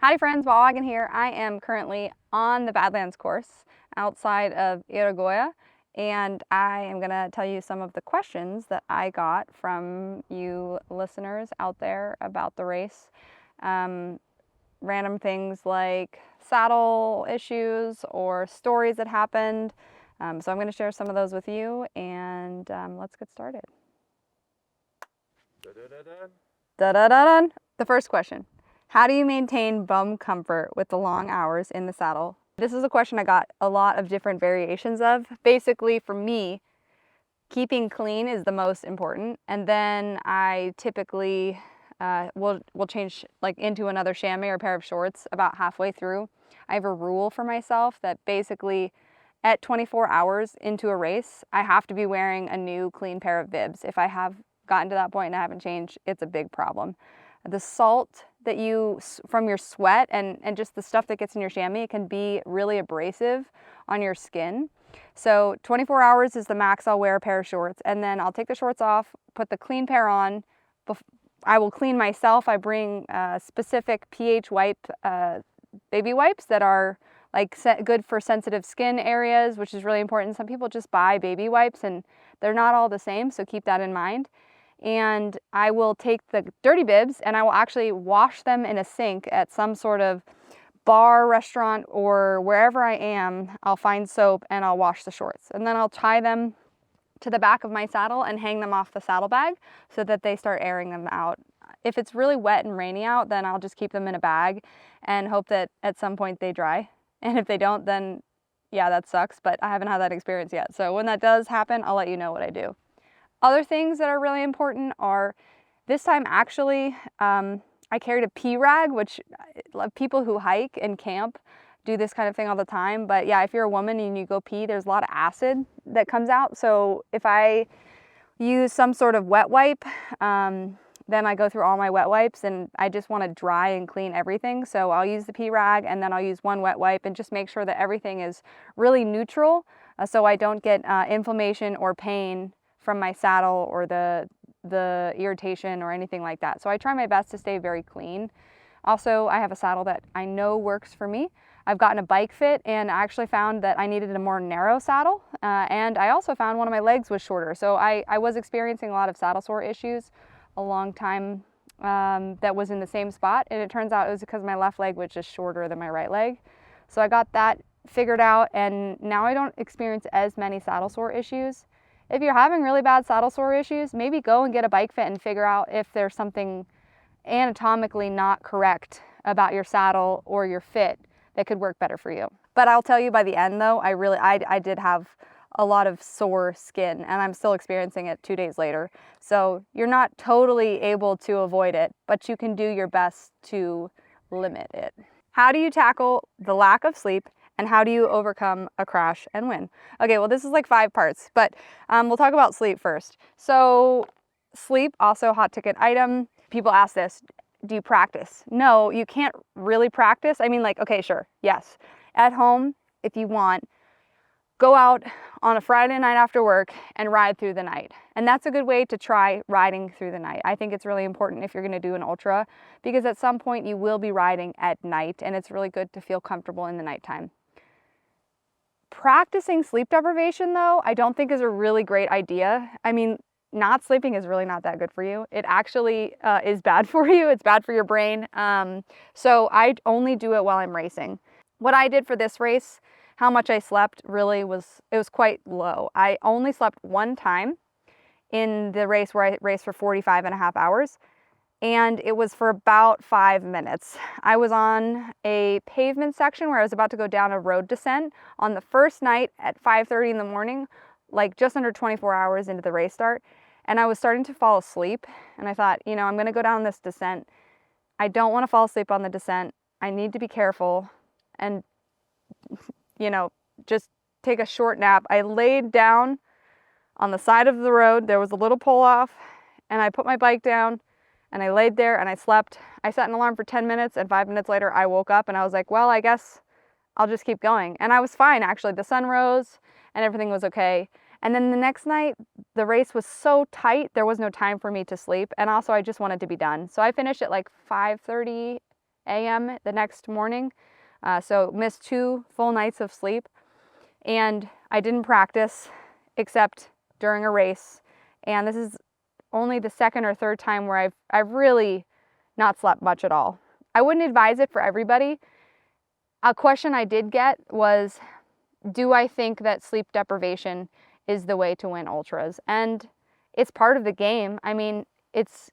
Howdy friends, Wahoo here. I am currently on the Badlands course outside of Iragoya, and I am going to tell you some of the questions that I got from you listeners out there about the race. Random things like saddle issues or stories that happened. So I'm going to share some of those with you, and let's get started. Da-da-da-dun. The first question. How do you maintain bum comfort with the long hours in the saddle? This is a question I got a lot of different variations of. Basically, for me, keeping clean is the most important. And then I typically will change like into another chamois or pair of shorts about halfway through. I have a rule for myself that basically at 24 hours into a race, I have to be wearing a new clean pair of bibs. If I have gotten to that point and I haven't changed, it's a big problem. The salt that from your sweat and just the stuff that gets in your chamois can be really abrasive on your skin. So 24 hours is the max I'll wear a pair of shorts, and then I'll take the shorts off, put the clean pair on. I will clean myself. I bring specific pH wipe, baby wipes that are like good for sensitive skin areas, which is really important. Some people just buy baby wipes and they're not all the same, so keep that in mind. And I will take the dirty bibs and I will actually wash them in a sink at some sort of bar, restaurant, or wherever I am. I'll find soap and I'll wash the shorts. And then I'll tie them to the back of my saddle and hang them off the saddlebag so that they start airing them out. If it's really wet and rainy out, then I'll just keep them in a bag and hope that at some point they dry. And if they don't, then yeah, that sucks, but I haven't had that experience yet. So when that does happen, I'll let you know what I do. Other things that are really important are, this time actually, I carried a pee rag, which people who hike and camp do this kind of thing all the time. But yeah, if you're a woman and you go pee, there's a lot of acid that comes out. So if I use some sort of wet wipe, then I go through all my wet wipes and I just want to dry and clean everything. So I'll use the pee rag and then I'll use one wet wipe and just make sure that everything is really neutral so I don't get inflammation or pain from my saddle or the irritation or anything like that. So I try my best to stay very clean. Also, I have a saddle that I know works for me. I've gotten a bike fit and I actually found that I needed a more narrow saddle. And I also found one of my legs was shorter. So I was experiencing a lot of saddle sore issues a long time that was in the same spot. And it turns out it was because my left leg was just shorter than my right leg. So I got that figured out and now I don't experience as many saddle sore issues. If you're having really bad saddle sore issues, maybe go and get a bike fit and figure out if there's something anatomically not correct about your saddle or your fit that could work better for you. But I'll tell you by the end though, I did have a lot of sore skin and I'm still experiencing it 2 days later. So you're not totally able to avoid it, but you can do your best to limit it. How do you tackle the lack of sleep? And how do you overcome a crash and win? Okay, well this is like 5 parts, but we'll talk about sleep first. So sleep, also hot ticket item. People ask this, do you practice? No, you can't really practice. I mean like, okay, sure, yes. At home, if you want, go out on a Friday night after work and ride through the night. And that's a good way to try riding through the night. I think it's really important if you're gonna do an ultra because at some point you will be riding at night and it's really good to feel comfortable in the nighttime. Practicing sleep deprivation though, I don't think is a really great idea. I mean, not sleeping is really not that good for you. It actually is bad for you. It's bad for your brain. So I only do it while I'm racing. What I did for this race, how much I slept really was quite low. I only slept one time in the race where I raced for 45.5 hours. And it was for about 5 minutes. I was on a pavement section where I was about to go down a road descent on the first night at 5:30 in the morning, like just under 24 hours into the race start. And I was starting to fall asleep. And I thought, you know, I'm gonna go down this descent. I don't wanna fall asleep on the descent. I need to be careful and, you know, just take a short nap. I laid down on the side of the road. There was a little pull off and I put my bike down. And I laid there and I slept. I set an alarm for 10 minutes and 5 minutes later I woke up and I was like, well, I guess I'll just keep going. And I was fine actually. The sun rose and everything was okay. And then the next night, the race was so tight, there was no time for me to sleep. And also I just wanted to be done. So I finished at like 5:30 a.m. the next morning. So missed 2 full nights of sleep. And I didn't practice except during a race. And this is only the 2nd or 3rd time where I've really not slept much at all. I wouldn't advise it for everybody. A question I did get was, do I think that sleep deprivation is the way to win ultras? And it's part of the game. I mean, it's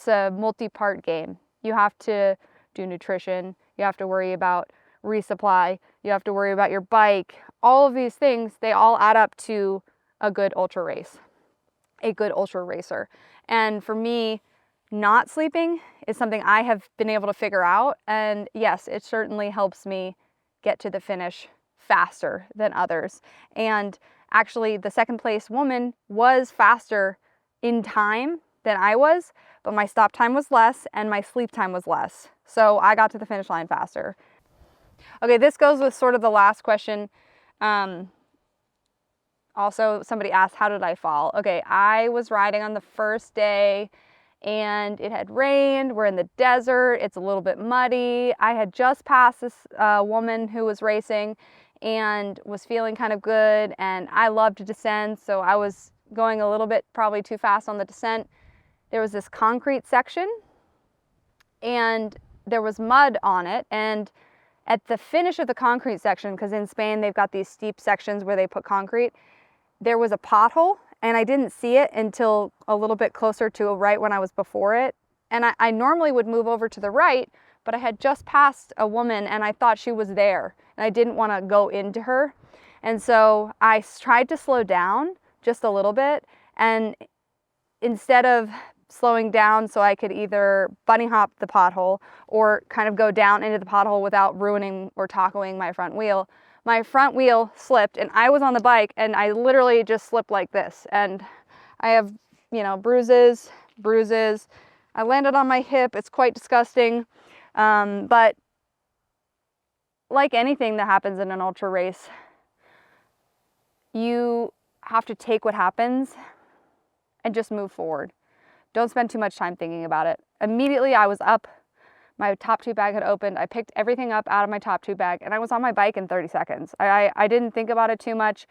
a multi-part game. You have to do nutrition, you have to worry about resupply, you have to worry about your bike. All of these things, they all add up to a good ultra race, a good ultra racer. And for me, not sleeping is something I have been able to figure out. And yes, it certainly helps me get to the finish faster than others. And actually, the 2nd place woman was faster in time than I was, but my stop time was less and my sleep time was less. So I got to the finish line faster. Okay, this goes with sort of the last question. Also, somebody asked, how did I fall? Okay, I was riding on the first day and it had rained. We're in the desert. It's a little bit muddy. I had just passed this woman who was racing and was feeling kind of good. And I love to descend, so I was going a little bit probably too fast on the descent. There was this concrete section and there was mud on it. And at the finish of the concrete section, because in Spain they've got these steep sections where they put concrete, there was a pothole, and I didn't see it until a little bit closer to right when I was before it. And I normally would move over to the right, but I had just passed a woman and I thought she was there and I didn't want to go into her. And so I tried to slow down just a little bit, and instead of slowing down so I could either bunny hop the pothole or kind of go down into the pothole without ruining or tacoing my front wheel, my front wheel slipped and I was on the bike and I literally just slipped like this. And I have, you know, bruises. I landed on my hip. It's quite disgusting. But like anything that happens in an ultra race, you have to take what happens and just move forward. Don't spend too much time thinking about it. Immediately I was up. My top tube bag had opened. I picked everything up out of my top tube bag and I was on my bike in 30 seconds. I didn't think about it too much.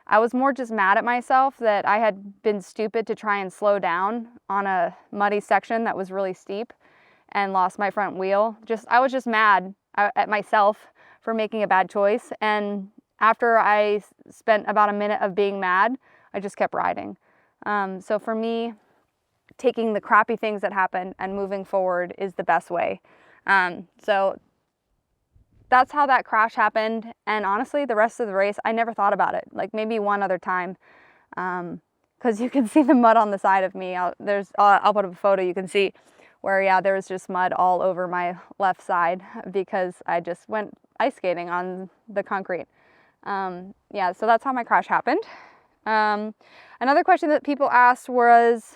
I was more just mad at myself that I had been stupid to try and slow down on a muddy section that was really steep and lost my front wheel. I was just mad at myself for making a bad choice. And after I spent about a minute of being mad, I just kept riding. So for me, taking the crappy things that happened and moving forward is the best way. So that's how that crash happened. And honestly, the rest of the race, I never thought about it. Like maybe one other time, because you can see the mud on the side of me. I'll put up a photo you can see where, yeah, there was just mud all over my left side because I just went ice skating on the concrete. Yeah, so that's how my crash happened. Another question that people asked was,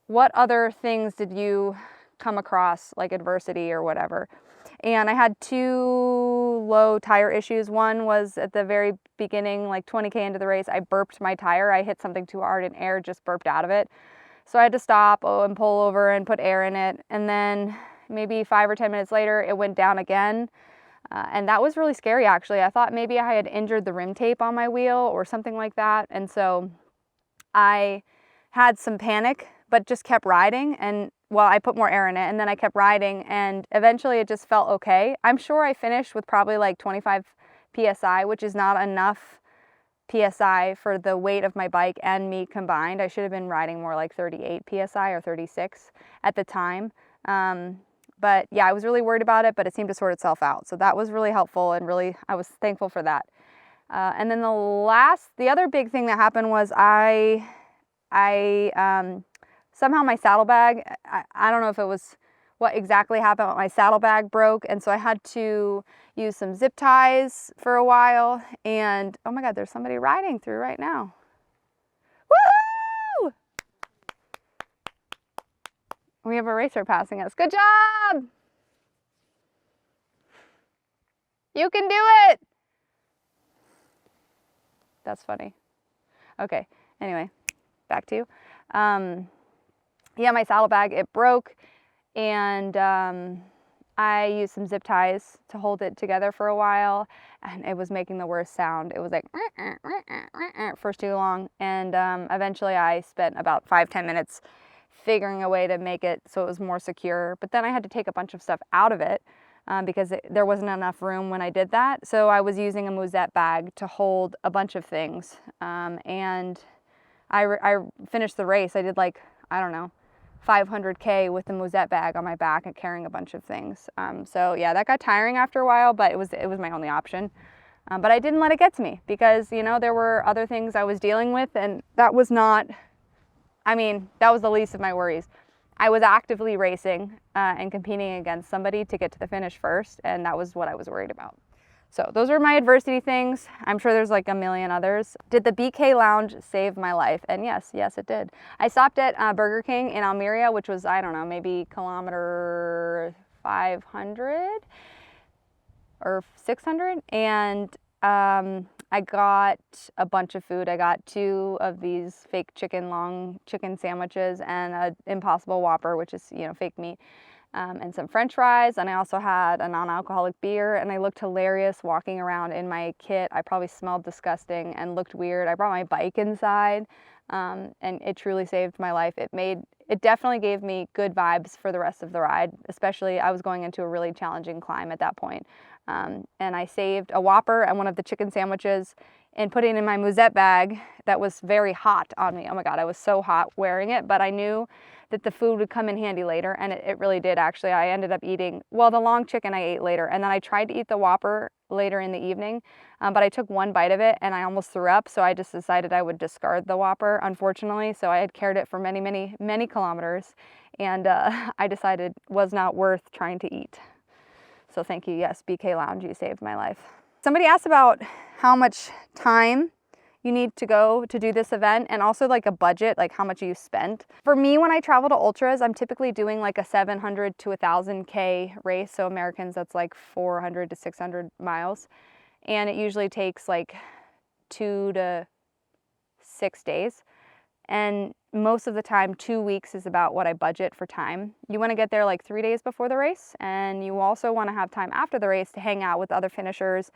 what other things did you come across, like adversity or whatever? And I had 2 low tire issues. One was at the very beginning, like 20K into the race, I burped my tire. I hit something too hard and air just burped out of it. So I had to stop and pull over and put air in it. And then maybe 5 or 10 minutes later, it went down again. And that was really scary, actually. I thought maybe I had injured the rim tape on my wheel or something like that. And so I had some panic, but just kept riding. And well, I put more air in it and then I kept riding and eventually it just felt okay. I'm sure I finished with probably like 25 PSI, which is not enough PSI for the weight of my bike and me combined. I should have been riding more like 38 PSI or 36 at the time. But yeah, I was really worried about it, but it seemed to sort itself out. So that was really helpful and really, I was thankful for that. And then the other big thing that happened was somehow my saddlebag, I don't know if it was what exactly happened, but my saddlebag broke. And so I had to use some zip ties for a while. And oh my God, there's somebody riding through right now. Woohoo! We have a racer passing us. Good job! You can do it! That's funny. Okay, anyway, back to you. Yeah, my saddlebag, it broke and I used some zip ties to hold it together for a while, and it was making the worst sound. It was like for too long, and eventually I spent about 5-10 minutes figuring a way to make it so it was more secure. But then I had to take a bunch of stuff out of it because there wasn't enough room when I did that. So I was using a musette bag to hold a bunch of things, and I finished the race. I did like, I don't know, 500K with the musette bag on my back and carrying a bunch of things. So yeah, that got tiring after a while, but it was my only option. But I didn't let it get to me because, you know, there were other things I was dealing with, and that was not, I mean, that was the least of my worries. I was actively racing and competing against somebody to get to the finish first, and that was what I was worried about. So those are my adversity things. I'm sure there's like a million others. Did the BK Lounge save my life? And yes, it did. I stopped at Burger King in Almeria, which was, I don't know, maybe kilometer 500 or 600. And I got a bunch of food. I got 2 of these fake long chicken sandwiches and an Impossible Whopper, which is, you know, fake meat. And some French fries, and I also had a non-alcoholic beer, and I looked hilarious walking around in my kit. I probably smelled disgusting and looked weird. I brought my bike inside, and it truly saved my life. It definitely gave me good vibes for the rest of the ride, especially I was going into a really challenging climb at that point. And I saved a Whopper and one of the chicken sandwiches and put it in my musette bag that was very hot on me. Oh my God, I was so hot wearing it, but I knew that the food would come in handy later, and it really did actually. I ended up eating, well, the long chicken I ate later, and then I tried to eat the Whopper later in the evening, but I took one bite of it and I almost threw up, so I just decided I would discard the Whopper, unfortunately. So I had carried it for many kilometers, and I decided it was not worth trying to eat. So thank you, yes, BK Lounge, you saved my life. Somebody asked about how much time you need to go to do this event, and also like a budget, like how much you spent. For me, when I travel to ultras, I'm typically doing like a 700 to 1,000K race. So Americans, that's like 400 to 600 miles. And it usually takes like 2 to 6 days. And most of the time, 2 weeks is about what I budget for time. You want to get there like 3 days before the race, and you also want to have time after the race to hang out with other finishers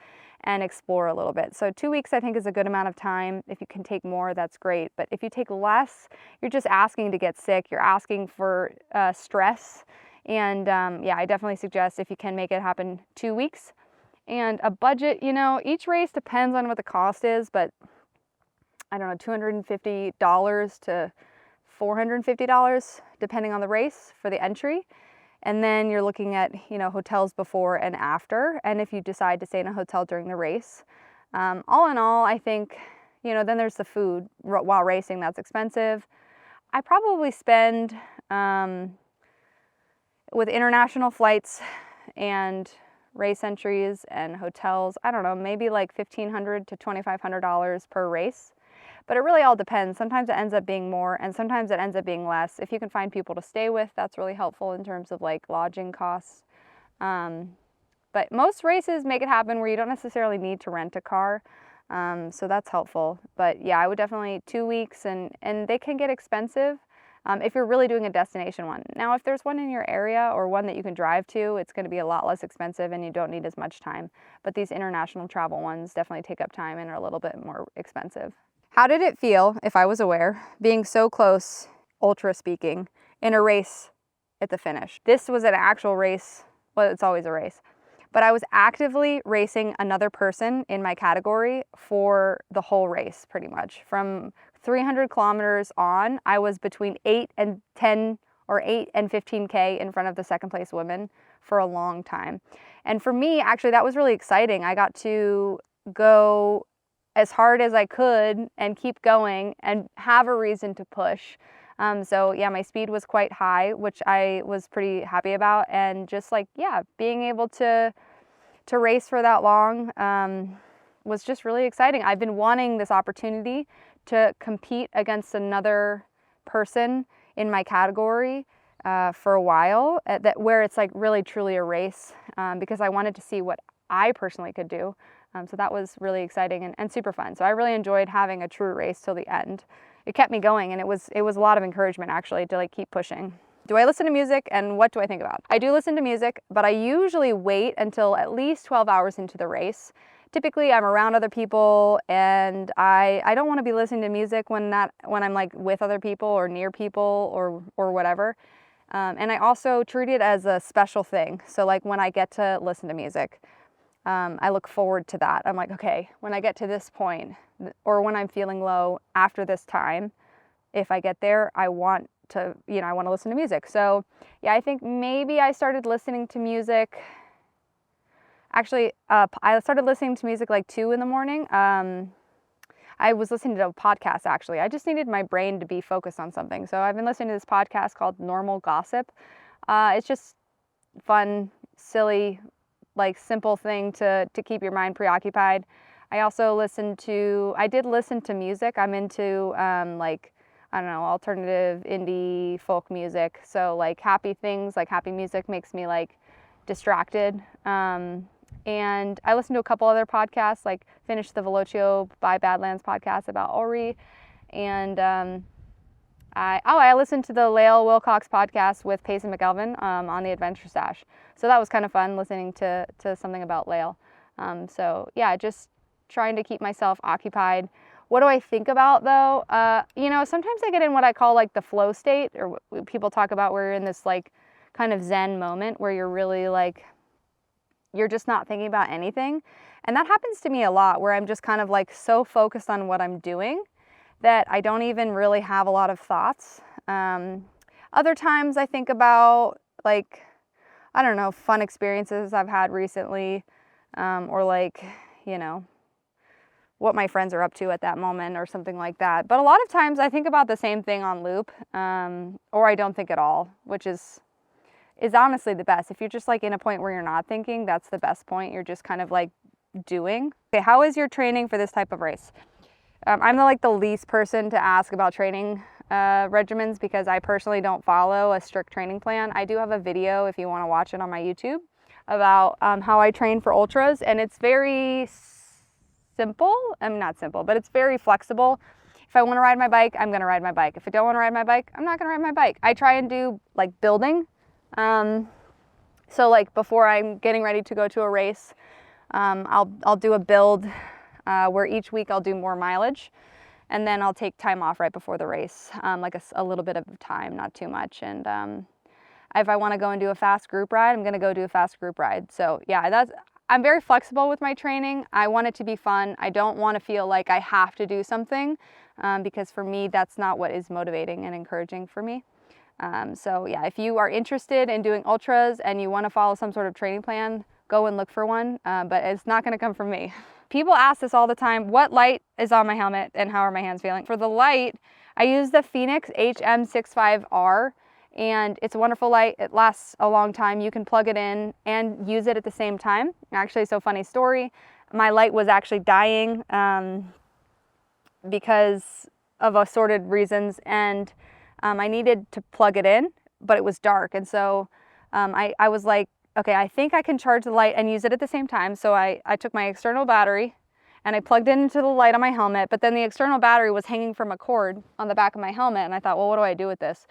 and explore a little bit. So 2 weeks I think is a good amount of time. If you can take more, that's great. But if you take less, you're just asking to get sick. You're asking for stress. And yeah, I definitely suggest if you can make it happen, 2 weeks. And a budget, you know, each race depends on what the cost is, but I don't know, $250 to $450, depending on the race for the entry. And then you're looking at, you know, hotels before and after. And if you decide to stay in a hotel during the race, all in all, I think, you know, then there's the food while racing, that's expensive. I probably spend, with international flights and race entries and hotels, I don't know, maybe like $1,500 to $2,500 per race. But it really all depends. Sometimes it ends up being more, and sometimes it ends up being less. If you can find people to stay with, that's really helpful in terms of like lodging costs. But most races make it happen where you don't necessarily need to rent a car. So that's helpful. But yeah, I would definitely 2 weeks, and they can get expensive if you're really doing a destination one. Now, if there's one in your area or one that you can drive to, it's going to be a lot less expensive and you don't need as much time. But these international travel ones definitely take up time and are a little bit more expensive. How did it feel, if I was aware, being so close, ultra speaking, in a race at the finish? This was an actual race. Well, it's always a race. But I was actively racing another person in my category for the whole race, pretty much. From 300 kilometers on, I was between 8 and 10 or 8 and 15K in front of the second place women for a long time. And for me, actually, that was really exciting. I got to go as hard as I could and keep going and have a reason to push. So yeah, my speed was quite high, which I was pretty happy about. And just like, yeah, being able to race for that long was just really exciting. I've been wanting this opportunity to compete against another person in my category for a while, where it's like really truly a race, because I wanted to see what I personally could do. So that was really exciting and super fun. So I really enjoyed having a true race till the end. It kept me going, and it was a lot of encouragement actually to like keep pushing. Do I listen to music and what do I think about? I do listen to music, but I usually wait until at least 12 hours into the race. Typically I'm around other people and I don't want to be listening to music when I'm like with other people or near people or whatever. And I also treat it as a special thing. So like when I get to listen to music, I look forward to that. I'm like, okay, when I get to this point or when I'm feeling low after this time, if I get there, I want to listen to music. So yeah, I think maybe I started listening to music. Actually, I started listening to music like 2 in the morning. I was listening to a podcast actually. I just needed my brain to be focused on something. So I've been listening to this podcast called Normal Gossip. It's just fun, silly, like simple thing to keep your mind preoccupied. I also I did listen to music. I'm into like, I don't know, alternative indie folk music. So like happy things, like happy music makes me like distracted. And I listened to a couple other podcasts, like finished the Velocio by Badlands podcast about Ori. And I listened to the Lael Wilcox podcast with Pace and McElvin on the Adventure Stash. So that was kind of fun listening to something about Lael. So yeah, just trying to keep myself occupied. What do I think about though? Sometimes I get in what I call like the flow state, or what people talk about where you're in this like kind of Zen moment where you're really like, you're just not thinking about anything. And that happens to me a lot where I'm just kind of like so focused on what I'm doing that I don't even really have a lot of thoughts. Other times I think about like, I don't know, fun experiences I've had recently, or like, what my friends are up to at that moment or something like that. But a lot of times I think about the same thing on loop, or I don't think at all, which is honestly the best. If you're just like in a point where you're not thinking, that's the best point. You're just kind of like doing. Okay, how is your training for this type of race? I'm the least person to ask about training regimens because I personally don't follow a strict training plan. I do have a video if you want to watch it on my YouTube about how I train for ultras, and it's very simple. I mean, not simple, but it's very flexible. If I want to ride my bike, I'm going to ride my bike. If I don't want to ride my bike, I'm not going to ride my bike. I try and do like building. So like before I'm getting ready to go to a race, I'll do a build where each week I'll do more mileage, and then I'll take time off right before the race, like a little bit of time, not too much. And if I want to go and do a fast group ride, I'm going to go do a fast group ride. So yeah, I'm very flexible with my training. I want it to be fun. I don't want to feel like I have to do something, because for me, that's not what is motivating and encouraging for me. So yeah, if you are interested in doing ultras and you want to follow some sort of training plan, go and look for one, but it's not going to come from me. People ask this all the time, what light is on my helmet and how are my hands feeling? For the light, I use the Phoenix HM65R, and it's a wonderful light. It lasts a long time. You can plug it in and use it at the same time. Actually, so funny story, my light was actually dying because of assorted reasons, and I needed to plug it in, but it was dark. And so I was like, okay, I think I can charge the light and use it at the same time. So I took my external battery and I plugged it into the light on my helmet, but then the external battery was hanging from a cord on the back of my helmet. And I thought, well, what do I do with this?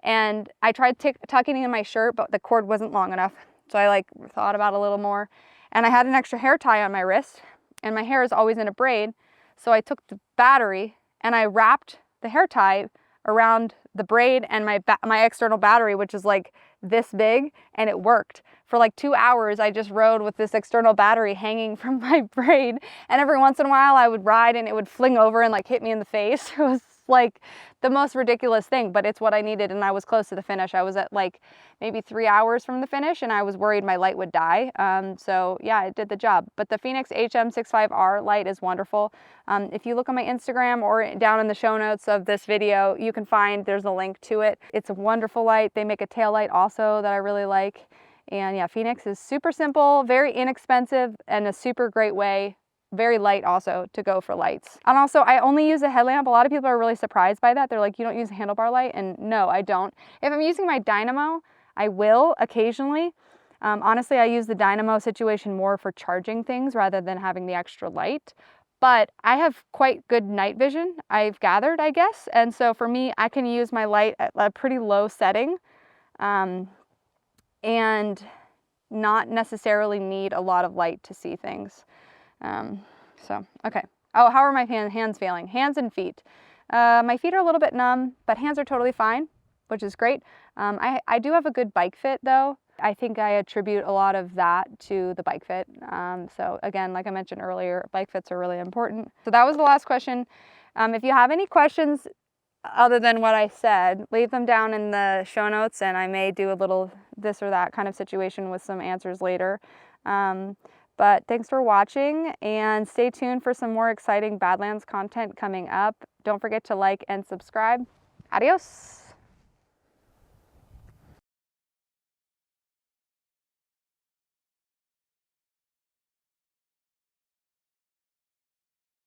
And I tried tucking it in my shirt, but the cord wasn't long enough. So I like thought about it a little more, and I had an extra hair tie on my wrist, and my hair is always in a braid. So I took the battery and I wrapped the hair tie around the braid and my external battery, which is like this big, and it worked. For like 2 hours, I just rode with this external battery hanging from my braid, and every once in a while I would ride and it would fling over and like hit me in the face. It was like the most ridiculous thing, but it's what I needed, and I was close to the finish. I was at like maybe 3 hours from the finish, and I was worried my light would die. So yeah, it did the job. But the Phoenix HM65R light is wonderful. If you look on my Instagram or down in the show notes of this video, you can find there's a link to it. It's a wonderful light. They make a tail light also that I really like. And yeah, Phoenix is super simple, very inexpensive, and a super great way, very light also, to go for lights. And also, I only use a headlamp. A lot of people are really surprised by that. They're like, you don't use a handlebar light? And no, I don't. If I'm using my dynamo, I will occasionally. Honestly, I use the dynamo situation more for charging things rather than having the extra light. But I have quite good night vision, I've gathered, I guess. And so for me, I can use my light at a pretty low setting and not necessarily need a lot of light to see things. Okay. Oh, how are my hands feeling? Hands and feet. My feet are a little bit numb, but hands are totally fine, which is great. I do have a good bike fit though. I think I attribute a lot of that to the bike fit. So again, like I mentioned earlier, bike fits are really important. So that was the last question. If you have any questions other than what I said, leave them down in the show notes and I may do a little this or that kind of situation with some answers later. But thanks for watching and stay tuned for some more exciting Badlands content coming up. Don't forget to like and subscribe. Adios.